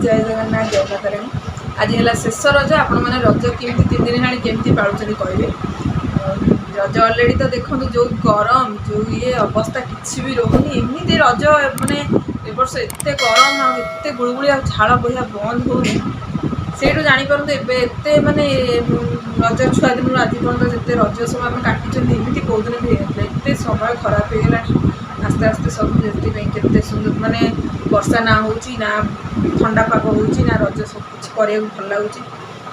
जय जगन्नाथ जय माता रानी। आज है शेष रज आपण मैंने रज केमती 3 दिन है केमती पालुचंदी कहबे। रज अलरेडी तो देखो जो गरम जो ये अवस्था किसी भी रोनी एमती रज मैंने वर्ष एत गरम आते गुड़गुड़ी झाड़ बहिया बंद होनी से जापर एत मानने रज छुआ दिन आज पर्यटन जिते रज सब आम काटी एमती कौ दिन भी एत समय खराब होगा आस्ते आस्ते सब के सुंदर माने वर्षा ना हो ठंडा पाग हो रज सब कुछ कर भल लगुच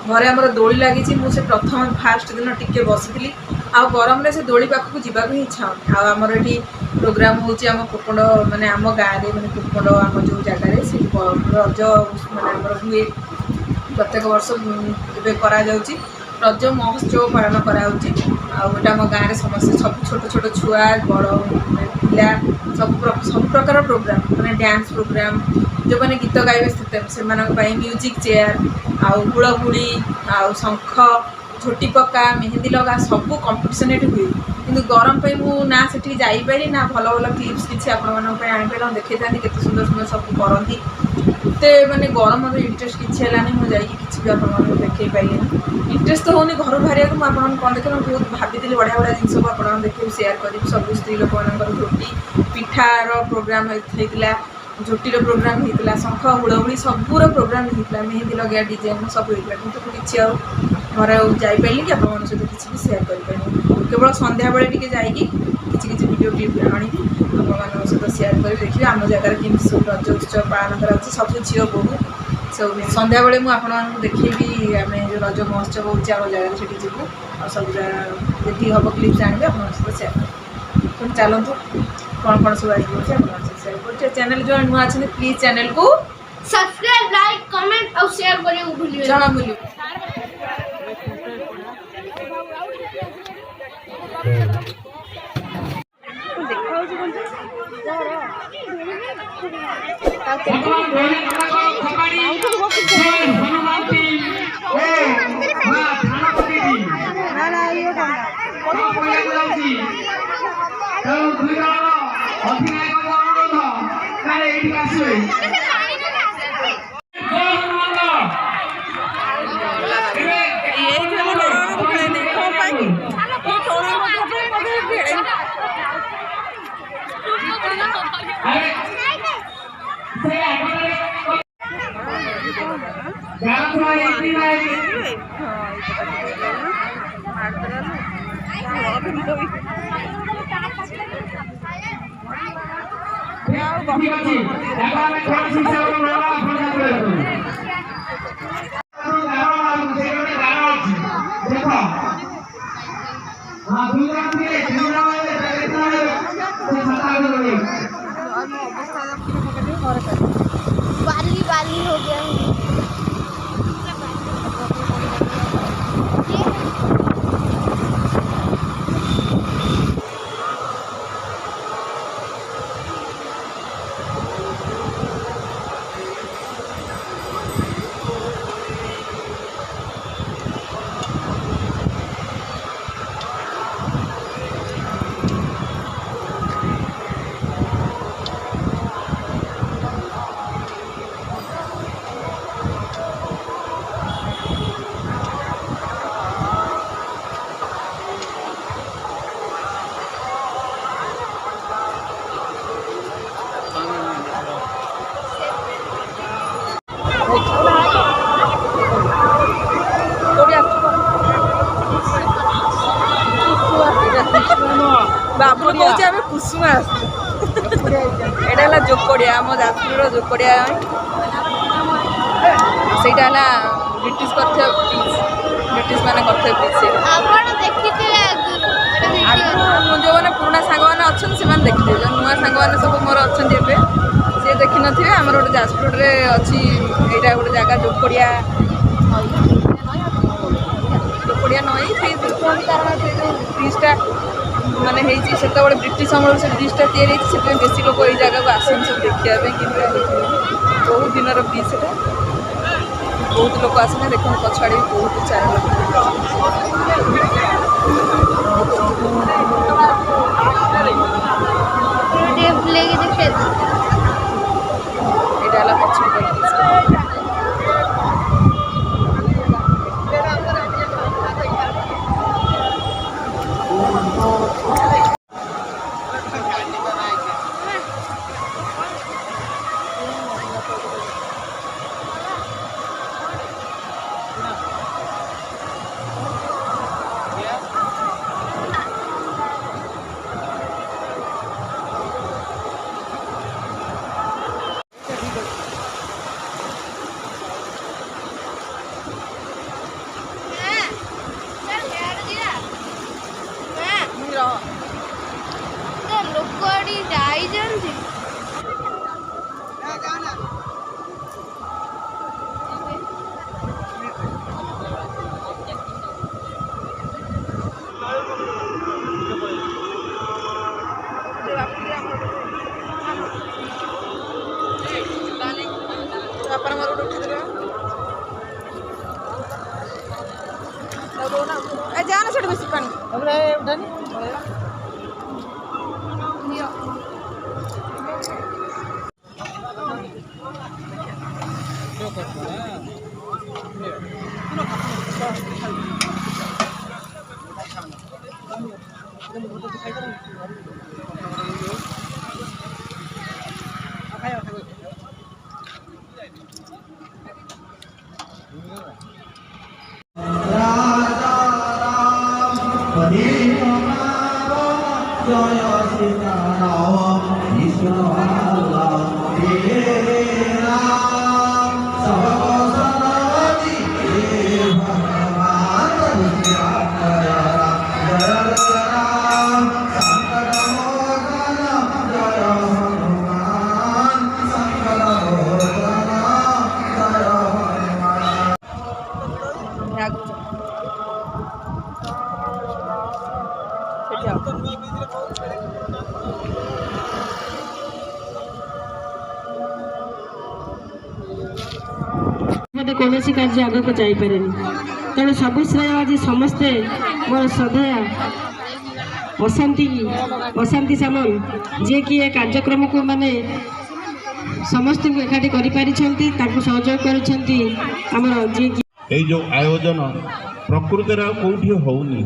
घरे आमर दोली लगी मुझे प्रथम फास्ट दिन टिके बसी आ गरम से दोली पाखक जावाक ही इच्छा हो आमर ये प्रोग्राम होम कुकुंड माने आम गाँव में माने कुकुंड आम जो जगार से रज माने हुए प्रत्येक वर्ष ए रज महोत्सव पालन कराया आम गाँव में समस्त सब छोट छोट छुआ बड़ पिला सब प्रकार प्रोग्राम माने डांस प्रोग्राम जो मैंने गीत गाइबे से म्यूजिक चेयर आुड़बुड़ी शंख झोटी पका मेहंदी लगा सब कंपटीशन ये हुए कि गरम पे ना से जापारी ना भल भल क्लिप्स किसी आपार देखी था के सुंदर सुंदर सब करती ते माने गरम इंटरेस्ट किसी है मुझे किसी भी आप देखे पारे इंटरेस्ट तो होनी घर बाहर को मुझे कौन देखे बहुत भाभी बढ़िया बढ़िया जिन आप देखे सेयार करी सब स्त्री लोक मान झोटी पिठार प्रोग्राम होता झोटीर प्रोग्राम होता शंख हुड़हुड़ी सबूर प्रोग्राम होता मेहंदी लगे डिजाइन सब होता कि किसी घर जापारे कि आप सहित किसी भी सेयार करें केवल संध्या बेले टी जाकि किसी वीडियो क्लिप आनी आप सहित सेयार कर देखिए आम जगार केमी सब रज उत्सव पालन कर सब झील बोहू सब संध्या बेले मुझे देखी आम जो रज महोत्सव हो जगह से जीवु और सब जी हम क्लिप जानवे आप सहित सेयार कर चलतु कौन कौन सब आज आप सेयार कर चैनल जो नुआ अच्छे प्लीज चैनल को सब्सक्राइब लाइक कमेंट और शेयर करिए भूलिए जमा भूलिए बाली बाली हो गया बाबू कहे आम कुसुमा यहाँ जोकड़िया आम जाजपुर जोकड़िया से ब्रिटिश ब्रिटिश मैंने जो मैंने पुराना सांग मैंने अच्छा से देखिए जो नुआ सांग मैंने सब मोर अच्छा सी देखी थे आम गोटे जाजपुर में अच्छी यहाँ गोटे जगह जोकड़िया जोकड़िया नई से कारण से जो ब्रिजटा माने से ब्रिटिश अमल से ब्रिजटा या बेसी लोग ये जगह को आसन सब देखा कि बहुत दिन ब्रिज से बहुत लोग आसने देखो पछाड़ी बहुत चार लोग ये पश्चिम ଯାଇଛନ୍ତି ବାପାର ମୋର ଗୋଟେ ଉଠିଦେବେ ଯାଆ ନା ସେଠି ବେଶୀ ପାଣି ଉଠାନି मते कौन कार्य आग को जापे तेणु सबु श्रेय आज समस्ते मोर श्रद्धा प्रशांति सामल जी कि कार्यक्रम को माने समस्त एकाठी कर सहयोग कर जो आयोजन प्रकृति कौटी होनी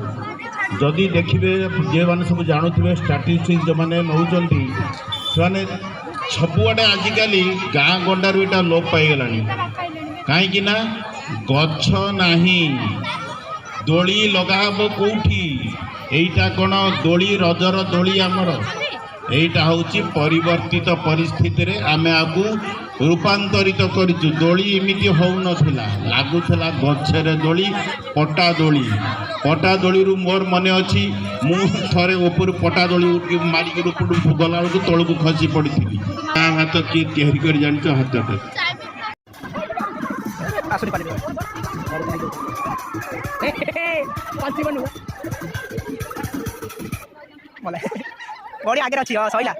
जदि देखिए जे मैंने सब जानूे स्टाटिस्टिक्स जो मैंने नौ से सबुआडे आजिकल गाँ गंडारू यहाँ लोप पाईगला कहीं गछ नाही दोली लगाब कौटी एटा कौन दोली रजर दोली आमर एटा हूँ परिवर्तित परिस्थिति रे आमे आगु रूपांतरित करूँ दोली एमती हो नाला लगुला गछरे दोली पटा दोली मोर मन अच्छी मुझे ऊपर पटा दोली मारिक गला तौक खसी पड़ी हाथ किए तैयारी कर जान हाथ बड़ी आगे अच्छी सैला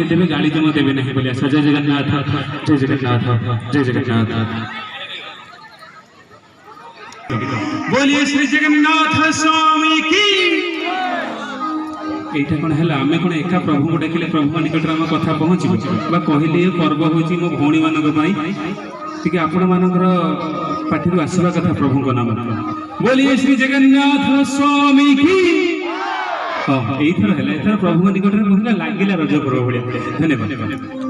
देवे गाड़ी जमा देवे नहीं बोलिए जय जगन्नाथ जय जगन्नाथ जय जगन्नाथ बोलिए श्री जगन्नाथ स्वामी की एटा कौन है आम कौन एका प्रभु को डाकिले प्रभु निकट आम कथा पहुँचू कहले पर्व हूँ मो भौणी मान आपण मानकर पार्टी आसवा कथा प्रभु नाम बोलिए श्री जगन्नाथ स्वामी की एथर है एथर प्रभु निकट में लगिला रज पर्व भाया धन्यवाद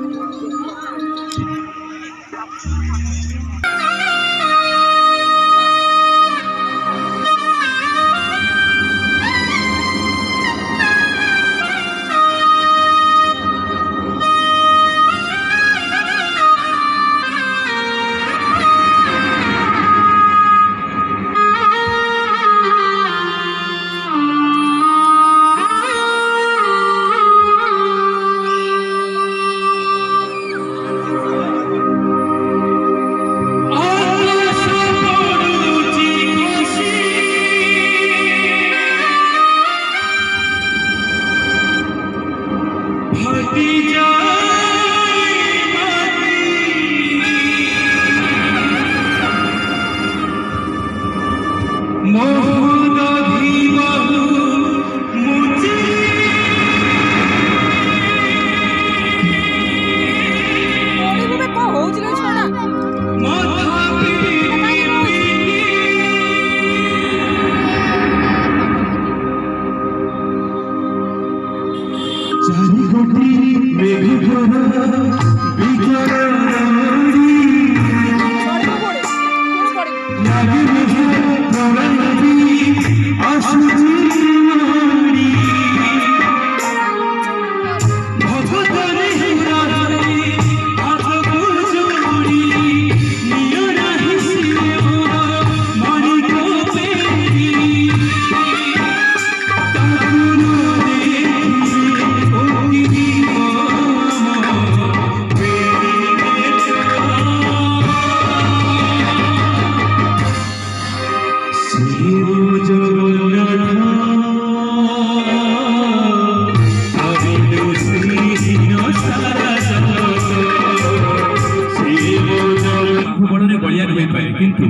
কিন্তু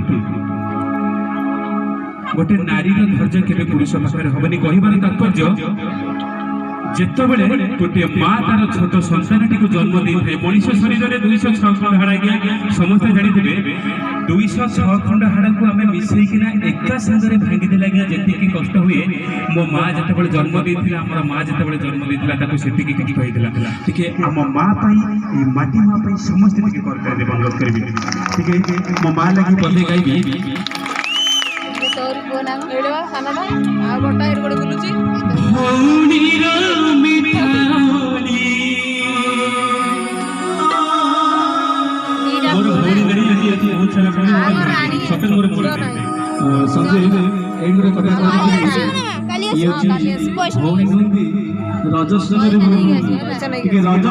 गोटे नारी धैर्य केवे पुरुष पाखे हेनी कहबार तात्पर्य जितेबले गोटे माँ तार छोट सन्तानटी को जन्म दे था मनीष शरीर में 206 खंड हाड़ आज्ञा समस्ते जानते 206 खंड हाड़ को आम मिसईकिना एका सागर भांगीदे आज्ञा जी कष्ट हुए मो माँ जिते जन्म देता आम माँ जिते जन्म देता से कष्ट होता टे आम माँ माटी माँ समस्ते कर अनुरोध करी टे मो माँ लगी बंदे गाइबी ତୋରି ପୁଅ ନାମ ଏଇଟା ବା ସାନଟା ଆଉ ବଡଟା ଏଇଠି ଗୋଟେ ବୁଲୁଛି ଭଉଣୀର ମିଠାଲି ମୋର ଭଉଣୀ ଧରି ଆଜି ବହୁତ ସାରା ସତରେ ମୋର ସଞ୍ଜୟ ଏଇ ଗୋଟେ କଥା କହିଛି ଇଏ ଅଛି ଭଉଣୀ ହୁଅନ୍ତି ରଜସ୍ୱରରେ ଟିକେ ରଜ